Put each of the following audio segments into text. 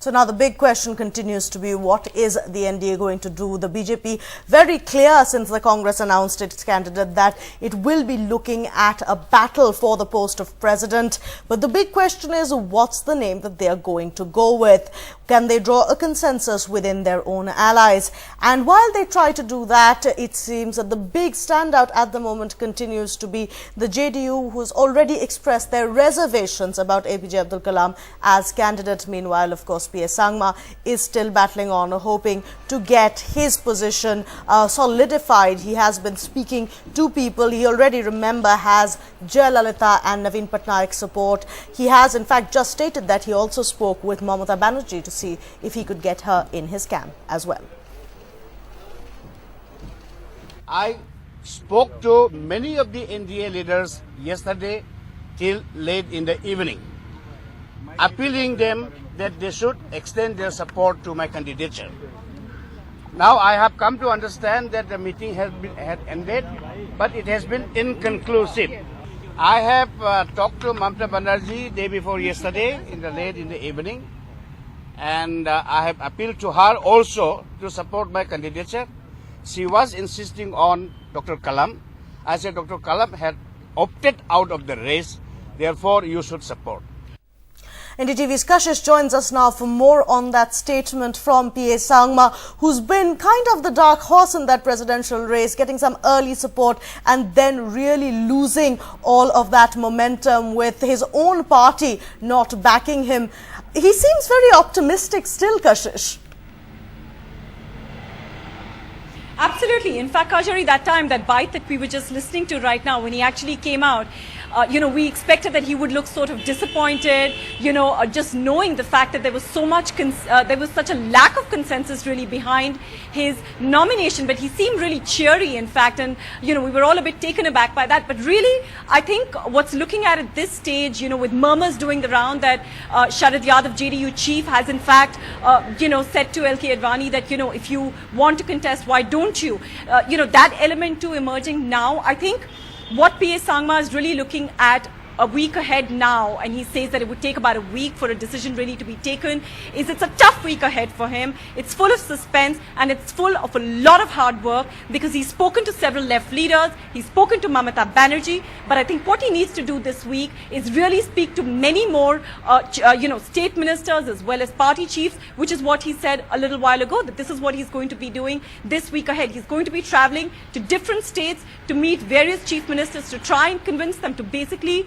So now the big question continues to be, what is the NDA going to do? The BJP very clear since the Congress announced its candidate that it will be looking at a battle for the post of president. But the big question is, what's the name that they are going to go with? Can they draw a consensus within their own allies? And while they try to do that, it seems that the big standout at the moment continues to be the JDU, who's already expressed their reservations about APJ Abdul Kalam as candidate. Meanwhile, of course, PA Sangma is still battling on, hoping to get his position solidified. He has been speaking to people. He already, remember, has Jayalalitha and Naveen Patnaik's support. He has, in fact, just stated that he also spoke with Mamata Banerjee to see if he could get her in his camp as well. I spoke to many of the NDA leaders yesterday till late in the evening, appealing them that they should extend their support to my candidature. Now I have come to understand that the meeting had ended, but it has been inconclusive. I have talked to Mamata Banerjee day before yesterday late in the evening, and I have appealed to her also to support my candidature. She was insisting on Dr. Kalam. I said Dr. Kalam had opted out of the race, therefore you should support. NDTV's Kashish joins us now for more on that statement from PA Sangma, who's been kind of the dark horse in that presidential race, getting some early support and then really losing all of that momentum with his own party not backing him. He seems very optimistic still, Kashish. Absolutely. In fact, Kajari, that bite that we were just listening to right now, when he actually came out, we expected that he would look sort of disappointed, just knowing the fact that there was there was such a lack of consensus really behind his nomination. But he seemed really cheery, in fact, and, we were all a bit taken aback by that. But really, I think what's looking at this stage, with murmurs doing the round that Sharad Yadav, JDU chief, has in fact, said to LK Advani that, if you want to contest, why don't you? That element too emerging now. I think what PA Sangma is really looking at a week ahead now, and he says that it would take about a week for a decision really to be taken, it's a tough week ahead for him. It's full of suspense and it's full of a lot of hard work, because he's spoken to several left leaders, he's spoken to Mamata Banerjee, but I think what he needs to do this week is really speak to many more, state ministers as well as party chiefs, which is what he said a little while ago, that this is what he's going to be doing this week ahead. He's going to be traveling to different states to meet various chief ministers to try and convince them to basically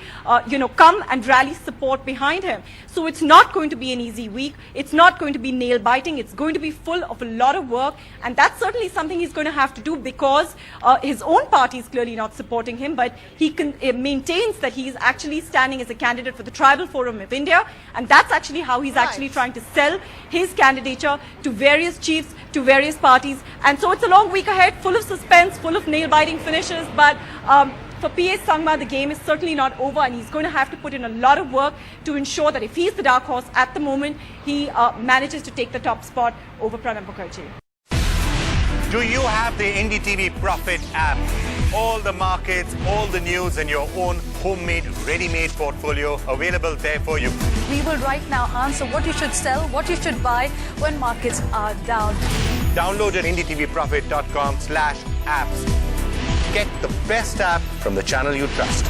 come and rally support behind him. So it's not going to be an easy week. It's not going to be nail biting. It's going to be full of a lot of work. And that's certainly something he's going to have to do, because his own party is clearly not supporting him. But he maintains that he is actually standing as a candidate for the Tribal Forum of India. And that's actually how he's actually trying to sell his candidature to various chiefs, to various parties. And so it's a long week ahead, full of suspense, full of nail biting finishes. But for PA Sangma, the game is certainly not over, and he's going to have to put in a lot of work to ensure that if he's the dark horse at the moment, he manages to take the top spot over Pranab Mukherjee. Do you have the NDTV Profit app? All the markets, all the news, and your own homemade, ready-made portfolio available there for you. We will right now answer what you should sell, what you should buy when markets are down. Download at ndtvprofit.com/apps. Get the best app from the channel you trust.